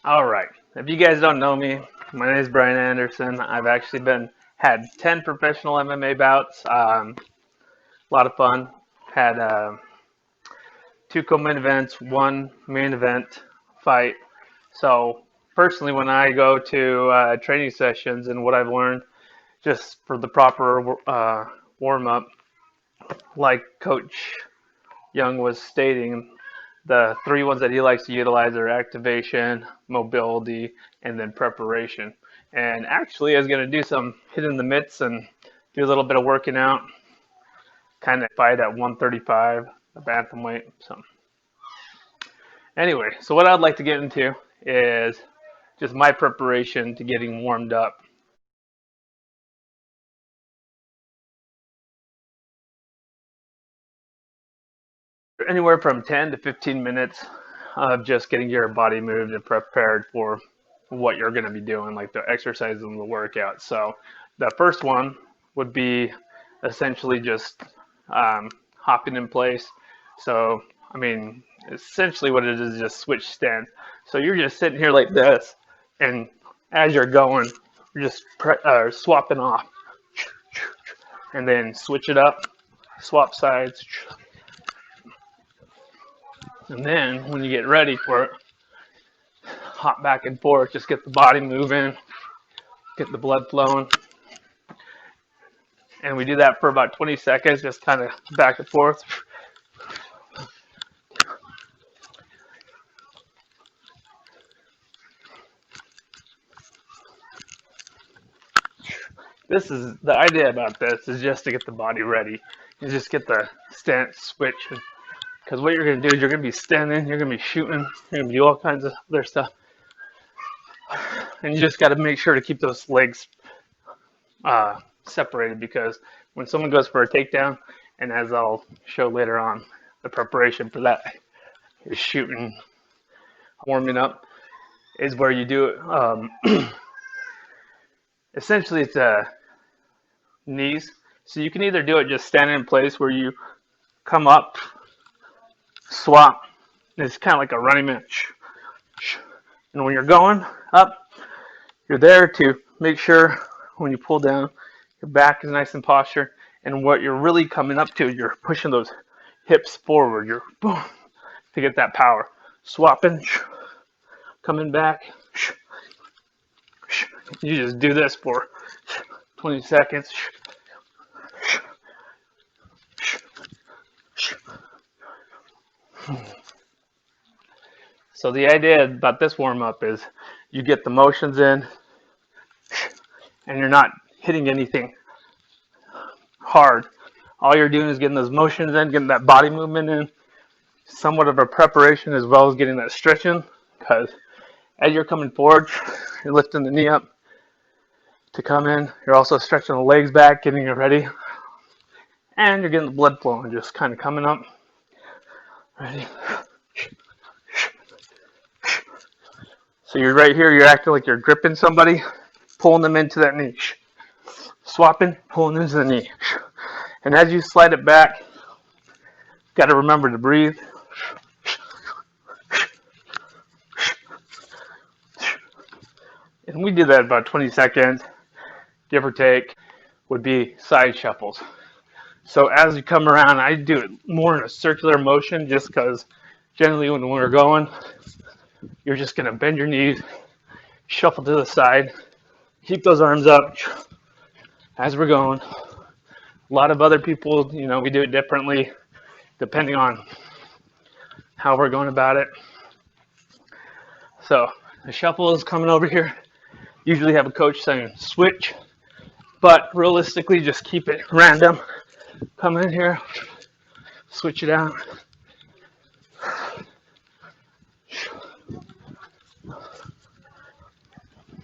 All right. If you guys don't know me, my name is Brian Anderson. I've actually had 10 professional MMA bouts. A lot of fun. Had two co-main events, one main event fight. So personally, when I go to training sessions and what I've learned, just for the proper warm up, like Coach Young was stating, the three ones that he likes to utilize are activation, mobility, and then preparation. And actually, I was going to do some hit in the mitts and do a little bit of working out, kind of fight at 135, a bantamweight. So, anyway, so what I'd like to get into is just my preparation to getting warmed up. Anywhere from 10 to 15 minutes of just getting your body moved and prepared for what you're going to be doing, like the exercises and the workout. So the first one would be essentially just hopping in place. So, I mean, essentially what it is just switch stance. So you're just sitting here like this, and as you're going, you're just swapping off, and then switch it up, swap sides, and then when you get ready for it, hop back and forth, just get the body moving, get the blood flowing. And we do that for about 20 seconds, just kind of back and forth. This is the idea about this is just to get the body ready. You just get the stance switch. Because what you're going to do is you're going to be standing, you're going to be shooting, you're going to do all kinds of other stuff. And you just got to make sure to keep those legs separated, because when someone goes for a takedown, and as I'll show later on, the preparation for that is shooting, warming up, is where you do it. Essentially, it's knees. So you can either do it just standing in place where you come up, swap. It's kind of like a running man. And when you're going up, you're there to make sure when you pull down, your back is nice and posture. And what you're really coming up to, you're pushing those hips forward. You're boom to get that power. Swapping, coming back. You just do this for 20 seconds. So the idea about this warm-up is you get the motions in and you're not hitting anything hard. All you're doing is getting those motions in, getting that body movement in, somewhat of a preparation as well as getting that stretching, because as you're coming forward, you're lifting the knee up to come in. You're also stretching the legs back, getting it ready. And you're getting the blood flowing, just kind of coming up. Ready. So you're right here, you're acting like you're gripping somebody, pulling them into that knee. Swapping, pulling into the knee. And as you slide it back, got to remember to breathe. And we did that about 20 seconds, give or take, would be side shuffles. So as you come around, I do it more in a circular motion, just because generally when we're going, you're just going to bend your knees, shuffle to the side, keep those arms up as we're going. A lot of other people, we do it differently depending on how we're going about it. So the shuffle is coming over here. Usually have a coach saying switch, but realistically just keep it random. Come in here, switch it out.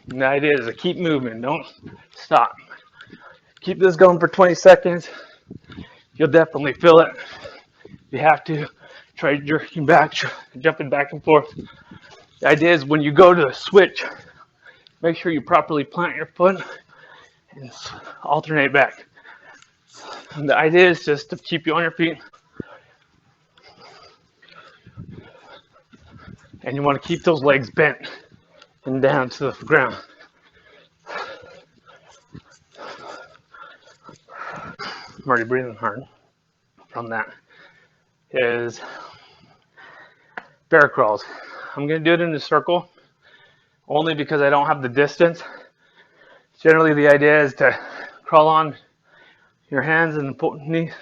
And the idea is to keep moving, don't stop. Keep this going for 20 seconds. You'll definitely feel it. You have to try jerking back, jumping back and forth. The idea is when you go to switch, make sure you properly plant your foot and alternate back. And the idea is just to keep you on your feet. And you want to keep those legs bent. and down to the ground. I'm already breathing hard from that. Is bear crawls. I'm going to do it in a circle only because I don't have the distance. Generally, the idea is to crawl on your hands and knees.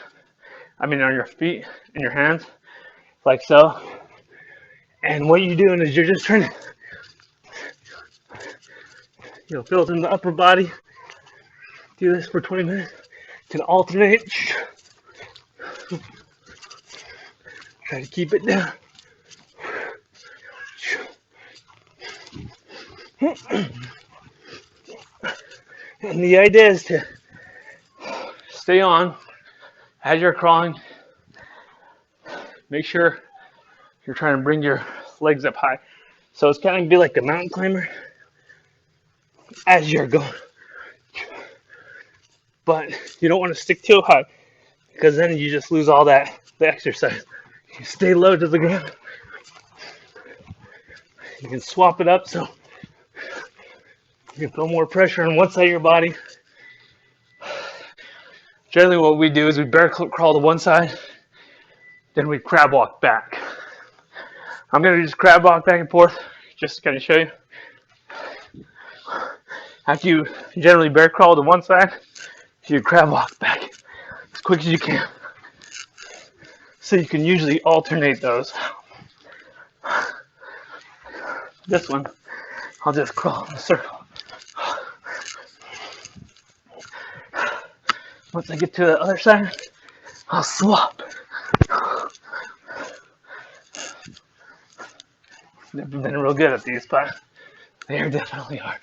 On your feet and your hands, like so. And what you're doing is you're just trying to, feel it in the upper body. Do this for 20 minutes. Can alternate. Try to keep it down. And the idea is to stay on as you're crawling. Make sure you're trying to bring your legs up high. So it's kind of be like a mountain climber as you're going. But you don't want to stick too high because then you just lose all the exercise. You stay low to the ground. You can swap it up so you can feel more pressure on one side of your body. Generally what we do is we bear crawl to one side, then we crab walk back. I'm going to just crab walk back and forth just to kind of show you. After you generally bear crawl to one side, you crab walk back as quick as you can. So you can usually alternate those. This one, I'll just crawl in a circle. Once I get to the other side, I'll swap. Never been real good at these, but they definitely are.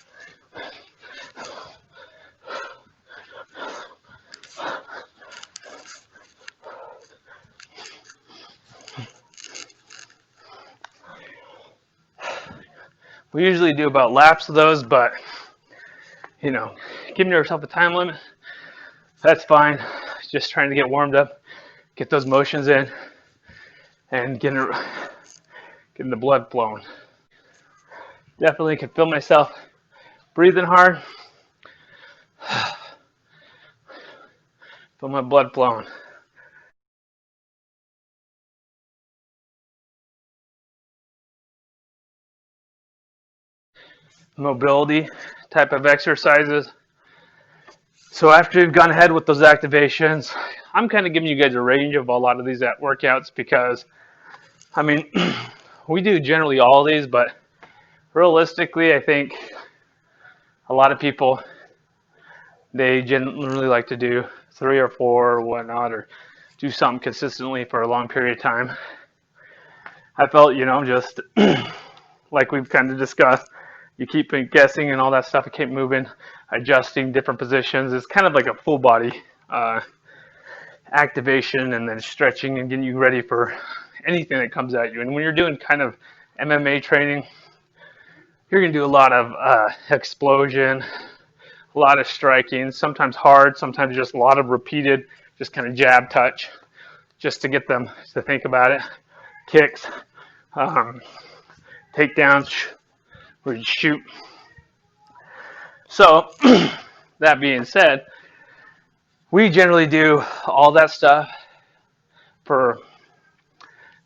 We usually do about laps of those, but giving yourself a time limit, that's fine. Just trying to get warmed up, get those motions in, and getting the blood flowing. Definitely can feel myself breathing hard. Feel my blood flowing. Mobility type of exercises. So after you've gone ahead with those activations, I'm kind of giving you guys a range of a lot of these workouts because, we do generally all of these, but realistically, I think a lot of people, they generally like to do 3 or 4 or whatnot, or do something consistently for a long period of time. I felt, just like we've kind of discussed, you keep guessing and all that stuff, you keep moving, adjusting different positions. It's kind of like a full body activation and then stretching and getting you ready for anything that comes at you. And when you're doing kind of MMA training, you're going to do a lot of explosion, a lot of striking, sometimes hard, sometimes just a lot of repeated, just kind of jab touch, just to get them to think about it. Kicks, takedowns, where you shoot. So, that being said, we generally do all that stuff for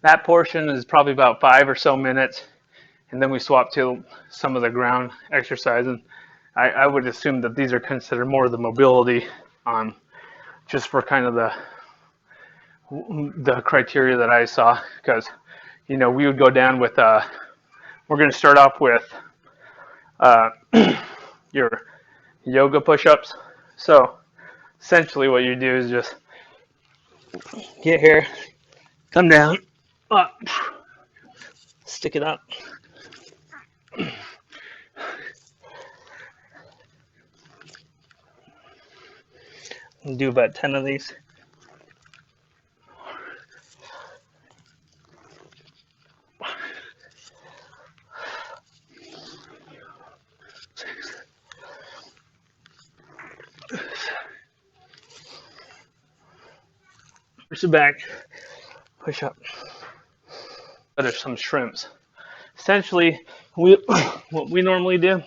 that portion is probably about 5 or so minutes, and then we swap to some of the ground exercise. And I would assume that these are considered more of the mobility, just for kind of the criteria that I saw, because we would go down with we're going to start off with your yoga push-ups. So essentially what you do is just get here, come down, up, stick it up, and do about 10 of these. Push it back, push up. There's some shrimps. essentially, what we normally do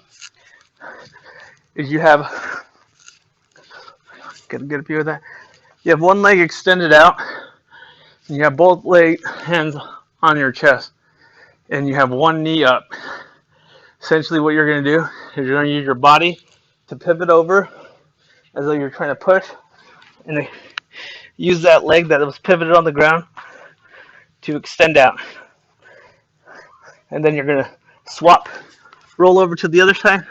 is you have, get a view of that. You have one leg extended out, and you have both hands on your chest, and you have one knee up. Essentially, what you're going to do is you're going to use your body to pivot over as though you're trying to push, and use that leg that was pivoted on the ground to extend out. And then you're going to swap, roll over to the other side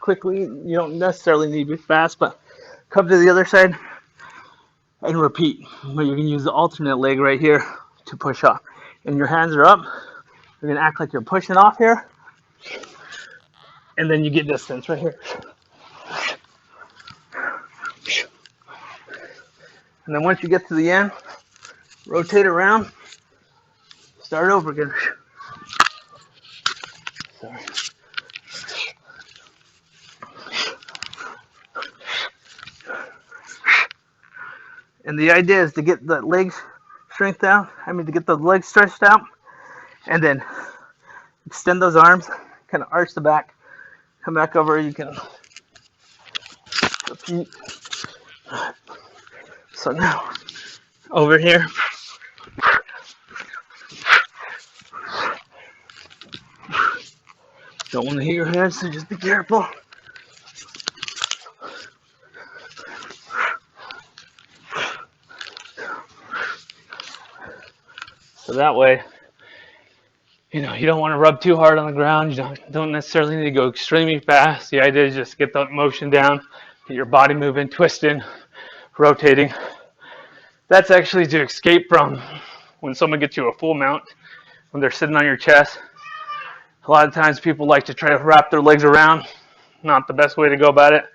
quickly. You don't necessarily need to be fast, but come to the other side and repeat. But you can use the alternate leg right here to push off. And your hands are up. You're going to act like you're pushing off here. And then you get distance right here. And then once you get to the end, rotate around, start over again. Sorry. And the idea is to get the legs strength out, to get the legs stretched out, and then extend those arms, kind of arch the back, come back over, you can repeat. So now, over here. Don't want to hit your head, so just be careful. So that way, you don't want to rub too hard on the ground. You don't necessarily need to go extremely fast. The idea is just get that motion down, get your body moving, twisting, rotating. That's actually to escape from when someone gets you a full mount, when they're sitting on your chest. A lot of times people like to try to wrap their legs around. Not the best way to go about it.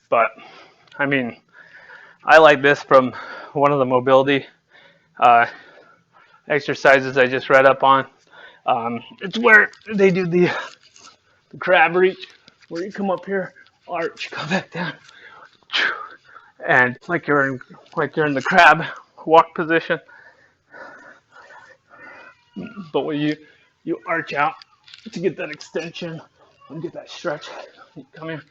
But, I like this from one of the mobility exercises I just read up on. It's where they do the crab reach, where you come up here, arch, come back down, and like you're in the crab walk position. But when you arch out to get that extension and get that stretch, you come in.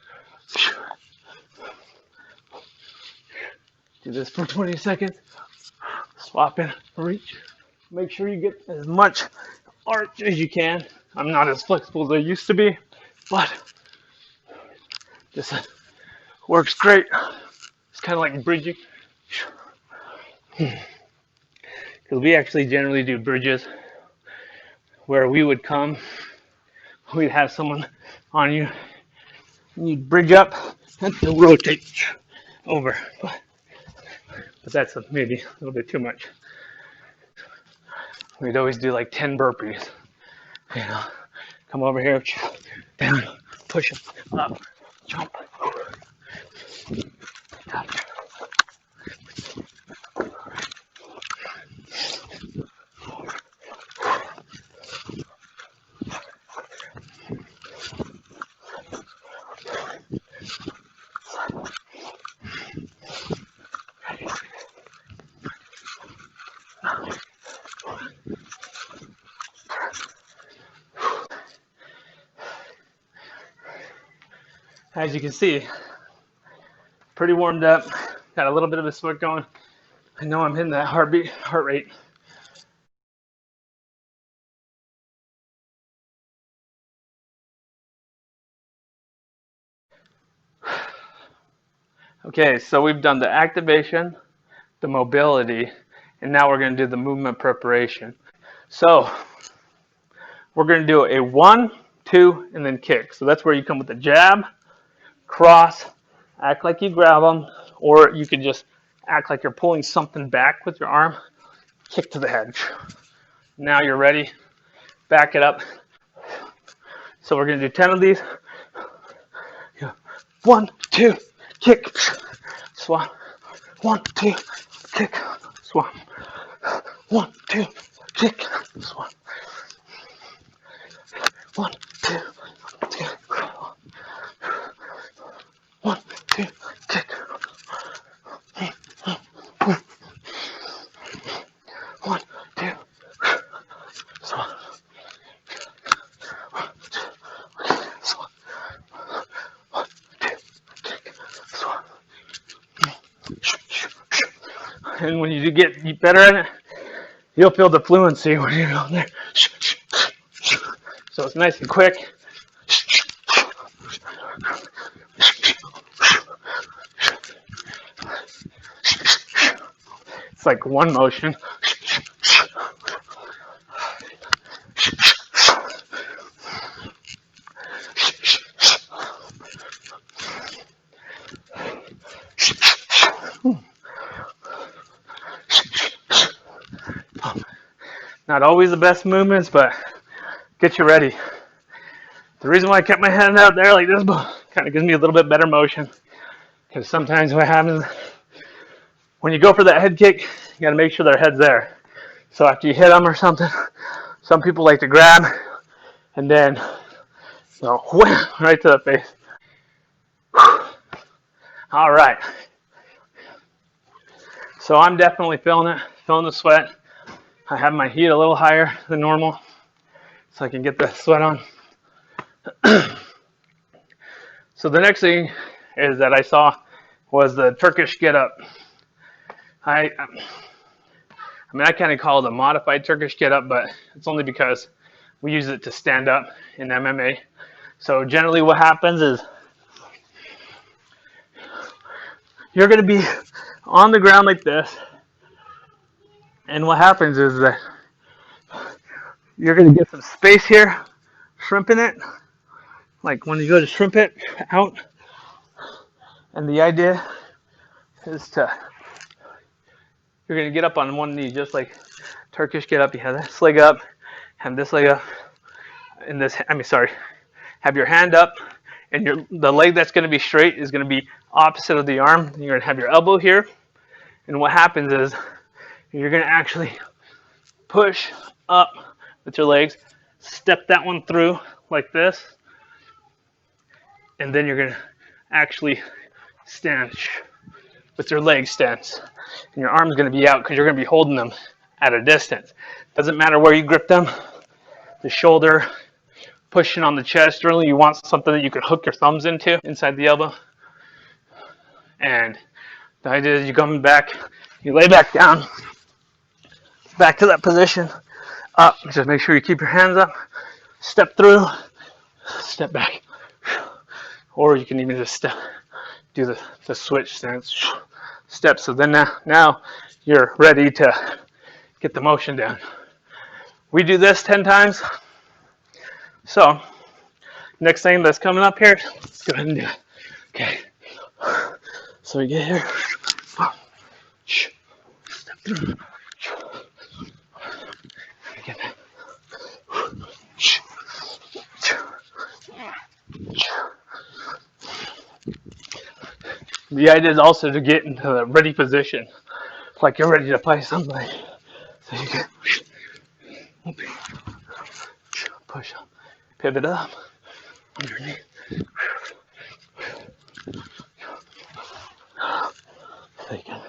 Do this for 20 seconds. Swap in, reach. Make sure you get as much arch as you can. I'm not as flexible as I used to be, but this works great. It's kind of like bridging. Because we actually generally do bridges where we would come, we'd have someone on you, and you'd bridge up and rotate over. But that's maybe a little bit too much. We'd always do like 10 burpees. Come over here, down, push up, jump. As you can see, pretty warmed up, got a little bit of a sweat going. I know I'm hitting that heart rate. Okay, so we've done the activation, the mobility, and now we're going to do the movement preparation. So we're going to do a 1, 2, and then kick. So that's where you come with the jab, cross, act like you grab them, or you could just act like you're pulling something back with your arm, kick to the head. Now you're ready, back it up. So we're going to do 10 of these. 1, 2, kick, swap. 1, 2, kick, swap. 1, 2, kick, swap. 1, 2, kick. 1, 2, kick. 1, 2, swap. And when you get better at it, you'll feel the fluency when you're out there. So it's nice and quick. It's like one motion. Not always the best movements, but get you ready. The reason why I kept my hand out there like this kind of gives me a little bit better motion, because sometimes what happens when you go for that head kick, you got to make sure their head's there. So after you hit them or something, some people like to grab and then right to the face. All right. So I'm definitely feeling it, feeling the sweat. I have my heat a little higher than normal so I can get the sweat on. So the next thing is that I saw was the Turkish Get Up. I kind of call it a modified Turkish Get Up, but it's only because we use it to stand up in MMA. So generally what happens is you're going to be on the ground like this, and what happens is that you're going to get some space here, shrimping it, like when you go to shrimp it out. And the idea is you're going to get up on one knee, just like Turkish Get Up. You have this leg up, have this leg up, and have your hand up, and the leg that's going to be straight is going to be opposite of the arm. You're going to have your elbow here, and what happens is you're going to actually push up with your legs, step that one through like this, and then you're going to actually stand with your leg stance. And your arm's going to be out because you're going to be holding them at a distance. Doesn't matter where you grip them, the shoulder, pushing on the chest. Really, you want something that you can hook your thumbs into inside the elbow. And the idea is you come back, you lay back down, back to that position, up. Just make sure you keep your hands up, step through, step back. Or you can even just do the switch stance, step. So then now you're ready to get the motion down. We do this 10 times. So next thing that's coming up here, let's go ahead and do it. Okay. So we get here, step through, get that. The idea is also to get into the ready position, like you're ready to fight somebody. So you get push up, pivot up, underneath. So you can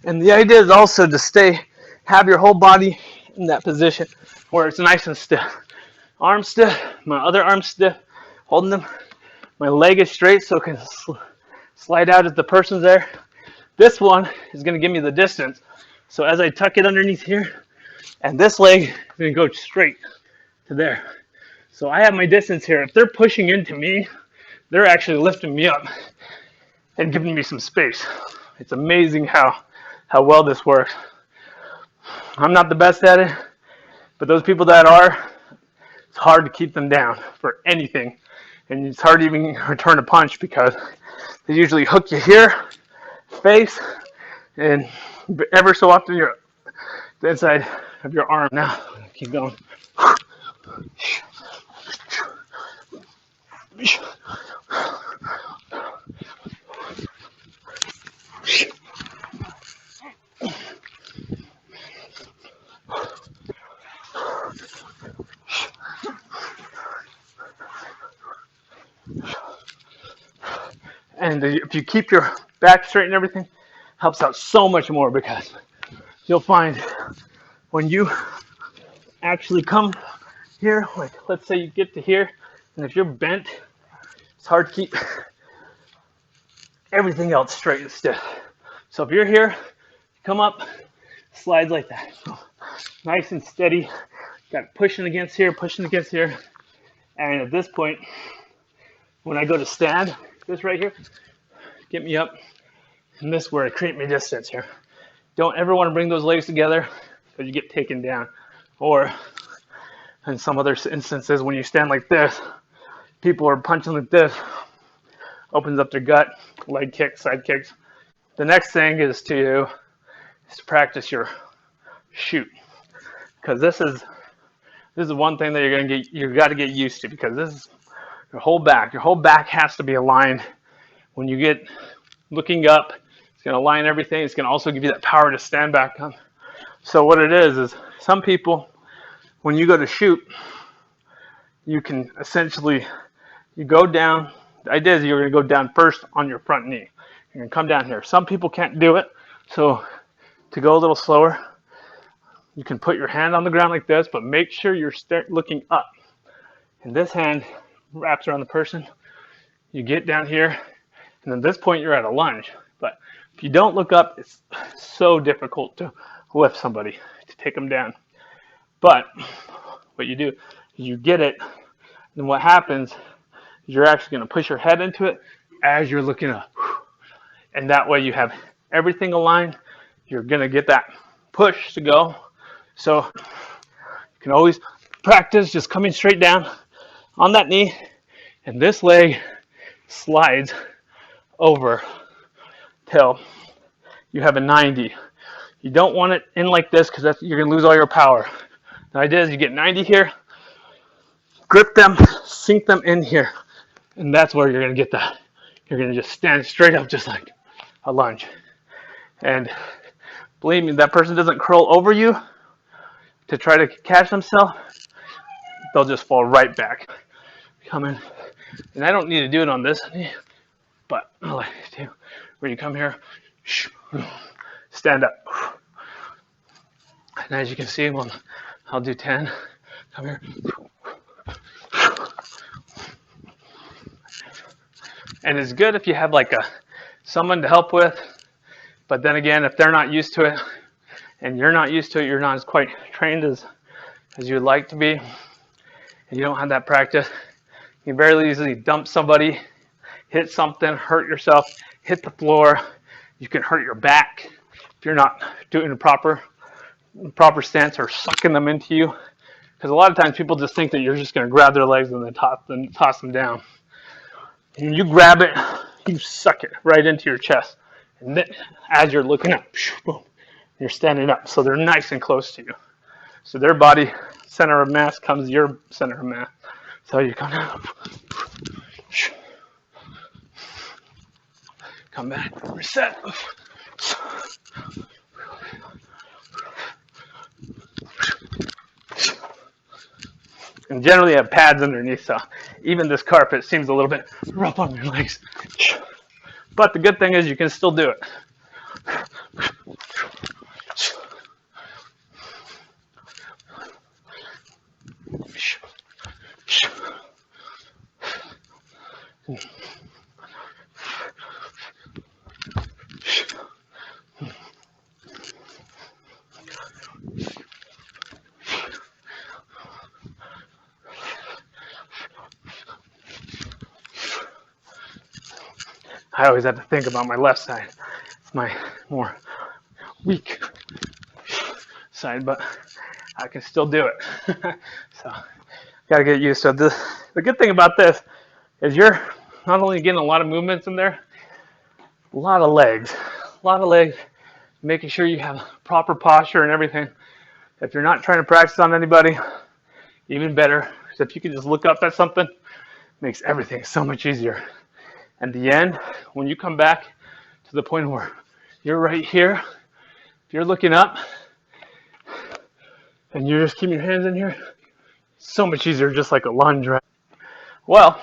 and the idea is also to have your whole body in that position where it's nice and stiff. Arm stiff, my other arm stiff, holding them. My leg is straight so it can slide out if the person's there. This one is going to give me the distance. So as I tuck it underneath here, and this leg is going to go straight to there. So I have my distance here. If they're pushing into me, they're actually lifting me up and giving me some space. It's amazing how well this works. I'm not the best at it, but those people that are, it's hard to keep them down for anything. And it's hard to even return a punch because they usually hook you here, face, and ever so often you're the inside of your arm. Now, keep going. And if you keep your back straight and everything, helps out so much more because you'll find when you actually come here, like let's say you get to here, and if you're bent, it's hard to keep everything else straight and stiff. So if you're here, come up, slide like that. So nice and steady. Got pushing against here, and at this point, when I go to stand, this right here, get me up, and this is where I create my distance here. Don't ever want to bring those legs together because you get taken down. Or in some other instances, when you stand like this, people are punching like this, opens up their gut, leg kicks, side kicks. The next thing is to practice your shoot, because this is one thing that you got to get used to, because this is your whole back. Your whole back has to be aligned. When you get looking up, it's going to align everything. It's going to also give you that power to stand back up. So what it is some people, when you go to shoot, you can essentially, you go down. The idea is you're going to go down first on your front knee. You're going to come down here. Some people can't do it. So to go a little slower, you can put your hand on the ground like this, but make sure you're looking up. And this hand wraps around the person. You get down here, and at this point you're at a lunge. But if you don't look up, it's so difficult to lift somebody, to take them down. But what you do is you get it, and what happens is you're actually going to push your head into it as you're looking up. And that way you have everything aligned. You're going to get that push to go. So you can always practice just coming straight down on that knee, and this leg slides over till you have a 90. You don't want it in like this, because you're going to lose all your power. The idea is you get 90 here, grip them, sink them in here, and that's where you're going to get that. You're going to just stand straight up just like a lunge. And believe me, that person doesn't curl over you to try to catch themselves. They'll just fall right back. Come in. And I don't need to do it on this knee, but I like to, where you come here, stand up. And as you can see, I'll do 10. Come here. And it's good if you have like someone to help with, but then again, if they're not used to it and you're not used to it, you're not as quite trained as you'd like to be, and you don't have that practice, you can very easily dump somebody, hit something, hurt yourself, hit the floor. You can hurt your back if you're not doing the proper stance or sucking them into you, because a lot of times people just think that you're just going to grab their legs and then toss them down. And you grab it, you suck it right into your chest. And then as you're looking up, boom, you're standing up. So they're nice and close to you. So their body center of mass comes your center of mass. So you come down. Come back, reset. And generally you have pads underneath, so even this carpet seems a little bit rough on your legs. But the good thing is you can still do it. I always have to think about my left side. It's my more weak side, but I can still do it. So, gotta get used to it. The good thing about this is you're not only getting a lot of movements in there, a lot of legs, making sure you have proper posture and everything. If you're not trying to practice on anybody, even better, because if you can just look up at something, it makes everything so much easier. At the end, when you come back to the point where you're right here, if you're looking up and you're just keeping your hands in here, so much easier, just like a lunge, right? Well,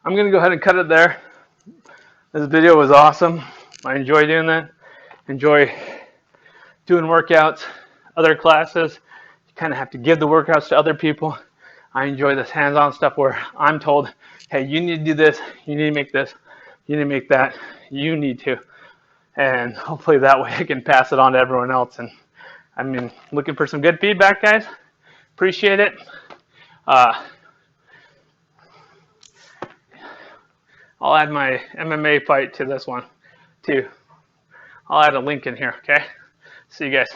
I'm going to go ahead and cut it there. This video was awesome. I enjoy doing that. Enjoy doing workouts, other classes. You kind of have to give the workouts to other people. I enjoy this hands-on stuff where I'm told, hey, you need to do this, you need to make this, you need to make that, you need to. And hopefully that way I can pass it on to everyone else. And I mean, looking for some good feedback, guys. Appreciate it. I'll add my MMA fight to this one too. I'll add a link in here, okay? See you guys.